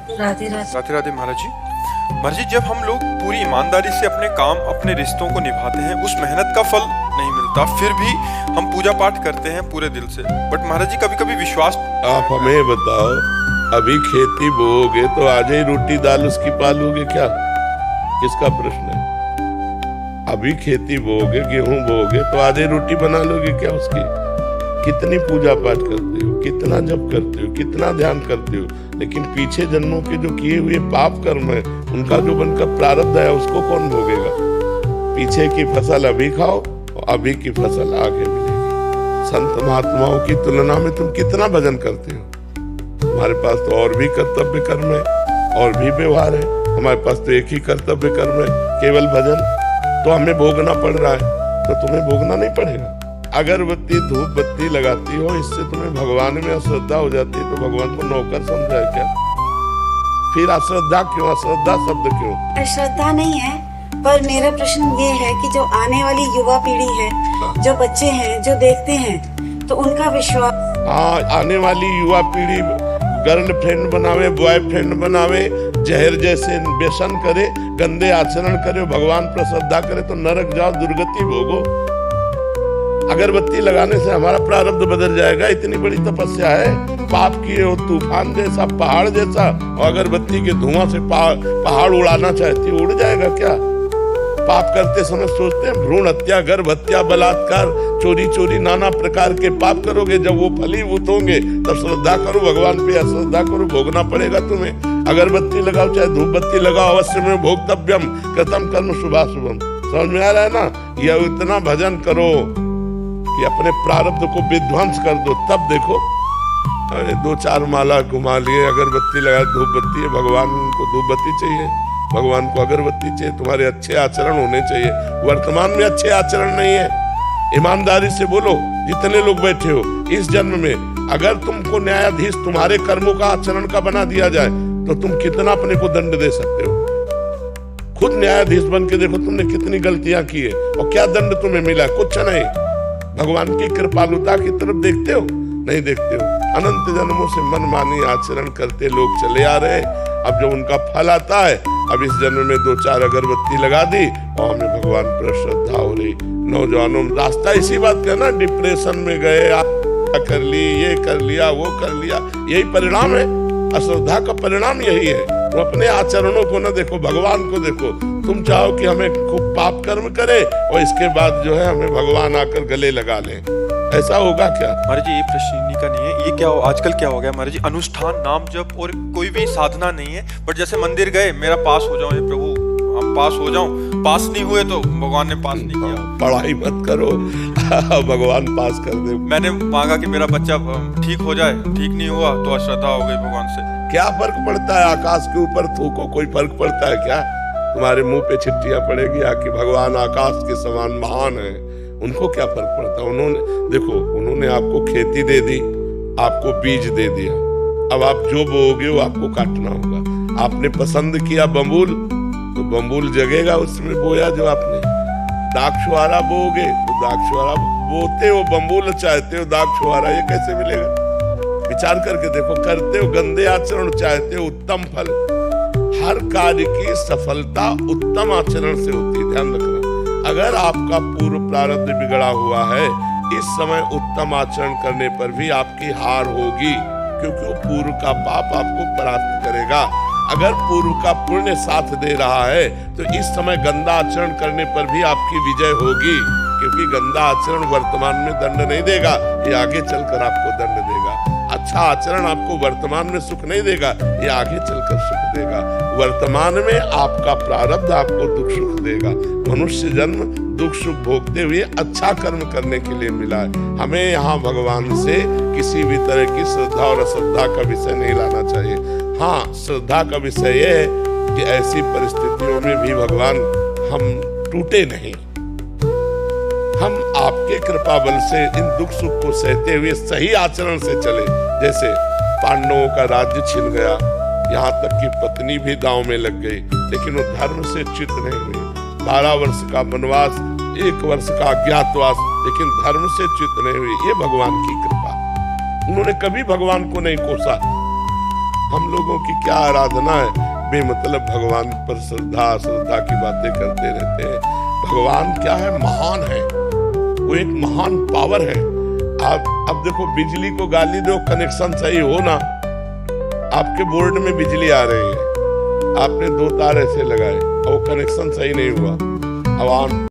राधे राधे। राधे राधे महाराज जी। महाराज जी, जब हम लोग पूरी ईमानदारी से अपने काम अपने रिश्तों को निभाते हैं, उस मेहनत का फल नहीं मिलता, फिर भी हम पूजा पाठ करते हैं पूरे दिल से, बट महाराज जी कभी कभी विश्वास। आप हमें बताओ, अभी खेती बोओगे तो आज ही रोटी दाल उसकी पालोगे क्या? किसका प्रश्न है? अभी खेती बोओगे, गेहूं बोओगे तो आज ही रोटी बना लोगे क्या उसकी? कितनी पूजा पाठ करते हो, कितना जप करते हो, कितना ध्यान करते हो, लेकिन पीछे जन्मों के जो किए हुए पाप कर्म है, उनका जो बनकर प्रारब्ध है, उसको कौन भोगेगा? पीछे की फसल अभी खाओ और अभी की फसल आगे मिलेगी। संत महात्माओं की तुलना में तुम कितना भजन करते हो? हमारे पास तो और भी कर्तव्य कर्म है, और भी व्यवहार है। हमारे पास तो एक ही कर्तव्य कर्म है, केवल भजन। तो हमें भोगना पड़ रहा है, तो तुम्हें भोगना नहीं पड़ेगा। अगरबत्ती धूप बत्ती लगाती हो, इससे तुम्हें भगवान में अश्रद्धा हो जाती है, तो भगवान को नौकर समझा है क्या? फिर अश्रद्धा क्यों? अश्रद्धा शब्द क्यों? श्रद्धा नहीं है, पर मेरा प्रश्न ये है कि जो आने वाली युवा पीढ़ी है, जो बच्चे हैं, जो देखते हैं, तो उनका विश्वास। हाँ, आने वाली युवा पीढ़ी गर्लफ्रेंड बनावे, बॉयफ्रेंड बनावे, जहर जैसे व्यसन करे, गंदे आचरण करे, भगवान पर श्रद्धा करे, तो नरक जाओ, दुर्गति भोगो। अगरबत्ती लगाने से हमारा प्रारब्ध बदल जाएगा? इतनी बड़ी तपस्या है। पाप किए हो तूफान जैसा, पहाड़ जैसा, और अगरबत्ती के धुआं से पहाड़ उड़ाना चाहती, उड़ जाएगा क्या? पाप करते समय सोचते हैं भ्रूण हत्या, गर्भ हत्या, बलात्कार, चोरी चोरी, नाना प्रकार के पाप करोगे। जब वो फलीभूत होंगे तब श्रद्धा करो भगवान पे, अश्रद्धा करो, भोगना पड़ेगा तुम्हें। अगरबत्ती लगाओ चाहे धूप बत्ती लगाओ, अवश्य में भोक्तव्यम कृतम कर्म शुभाशुभम। समझ में आ रहा है ना? यह इतना भजन करो कि अपने प्रारब्ध को विध्वंस कर दो, तब देखो। अरे 2-4 माला घुमा लिए, अगरबत्ती लगा, धूप बत्ती है, भगवान को धूप बत्ती चाहिए, भगवान को अगरबत्ती चाहिए। तुम्हारे अच्छे आचरण होने चाहिए। वर्तमान में अच्छे आचरण नहीं है। ईमानदारी से बोलो, जितने लोग बैठे हो, इस जन्म में अगर तुमको न्यायाधीश तुम्हारे कर्मों का आचरण का बना दिया जाए, तो तुम कितना अपने को दंड दे सकते हो? खुद न्यायाधीश बन के देखो तुमने कितनी गलतियां की है, और क्या दंड तुम्हें मिला? कुछ नहीं। भगवान की कृपालुता की तरफ देखते हो? नहीं देखते हो। अनंत जन्मों से मनमानी आचरण करते लोग चले आ रहे। अब जब उनका फल आता है, अब इस जन्म में 2-4 अगरबत्ती लगा दी और हमें भगवान पर श्रद्धा हो रही। नौजवानों रास्ता इसी बात का ना, डिप्रेशन में गए, कर ली, ये कर लिया, वो कर लिया, यही परिणाम है। अश्रद्धा का परिणाम यही है। तुम अपने आचरणों को न देखो, भगवान को देखो। तुम चाहो कि हमें खूब पाप कर्म करे और इसके बाद जो है हमें भगवान आकर गले लगा ले, ऐसा होगा क्या? महाराज जी, ये प्रश्न इन्हीं का नहीं है। ये क्या हो, आजकल क्या हो गया महाराज जी, अनुष्ठान, नाम जप और कोई भी साधना नहीं है। बट जैसे मंदिर गए, मेरा पास हो जाओ, हे प्रभु हम पास हो जाऊं, पास नहीं हुए तो भगवान ने पास नहीं किया। पढ़ाई मत करो, भगवान पास कर दे। मैंने मांगा कि मेरा बच्चा ठीक हो जाए, ठीक नहीं हुआ तो अश्रद्धा हो गई भगवान से। क्या फर्क पड़ता है? आकाश के ऊपर थूको, कोई फर्क पड़ता है क्या? तुम्हारे मुंह पे चिट्ठियां पड़ेगी कि भगवान आकाश के समान महान है, उनको क्या फर्क पड़ता? उन्होंने देखो, उन्होंने आपको खेती दे दी, आपको बीज दे दिया, अब आप जो बोओगे वो आपको काटना होगा। आपने पसंद किया बम्बूल, तो बम्बूल जगेगा उसमें बोया जो आपने। दाक्षुआरा बोओगे तो दाक्षुआरा बोते हो, बम्बूल चाहते हो, दाक्षुआरा ये कैसे मिलेगा? विचार करके देखो। करते हो गंदे आचरण, चाहते हो उत्तम फल। हर कार्य की सफलता उत्तम आचरण से होती है, ध्यान रखना। अगर आपका पूर्व प्रारब्ध बिगड़ा हुआ है, इस समय उत्तम आचरण करने पर भी आपकी हार होगी, क्योंकि वो पूर्व का पाप आपको परास्त करेगा। अगर पूर्व का पुण्य साथ दे रहा है, तो इस समय गंदा आचरण करने पर भी आपकी विजय होगी, क्योंकि गंदा आचरण वर्तमान में दंड नहीं देगा, ये आगे चलकर आपको दंड देगा। अच्छा आचरण आपको वर्तमान में सुख नहीं देगा, ये आगे चलकर सुख देगा। वर्तमान में आपका प्रारब्ध आपको दुख सुख देगा। मनुष्य जन्म दुख सुख भोगते हुए अच्छा कर्म करने के लिए मिला है। हमें यहाँ भगवान से किसी भी तरह की श्रद्धा और अश्रद्धा का विषय नहीं लाना चाहिए। हाँ, श्रद्धा का विषय यह है कि ऐसी परिस्थितियों में भी भगवान हम टूटे नहीं। हम आपके कृपा बल से इन दुख सुख को सहते हुए सही आचरण से चले। जैसे पांडवों का राज्य छिन गया, यहाँ तक कि पत्नी भी दांव में लग गई, लेकिन वो धर्म से च्युत नहीं हुई। 12 वर्ष का वनवास, 1 वर्ष का अज्ञातवास, लेकिन धर्म से च्युत नहीं हुई। ये भगवान की कृपा। उन्होंने कभी भगवान को नहीं कोसा। हम लोगों की क्या आराधना है, बेमतलब भगवान पर श्रद्धा की बातें करते रहते हैं। भगवान क्या है, महान है, वो एक महान पावर है। आप अब देखो, बिजली को गाली दो, कनेक्शन सही हो ना, आपके बोर्ड में बिजली आ रही है, आपने 2 तार ऐसे लगाए और वो कनेक्शन सही नहीं हुआ, अब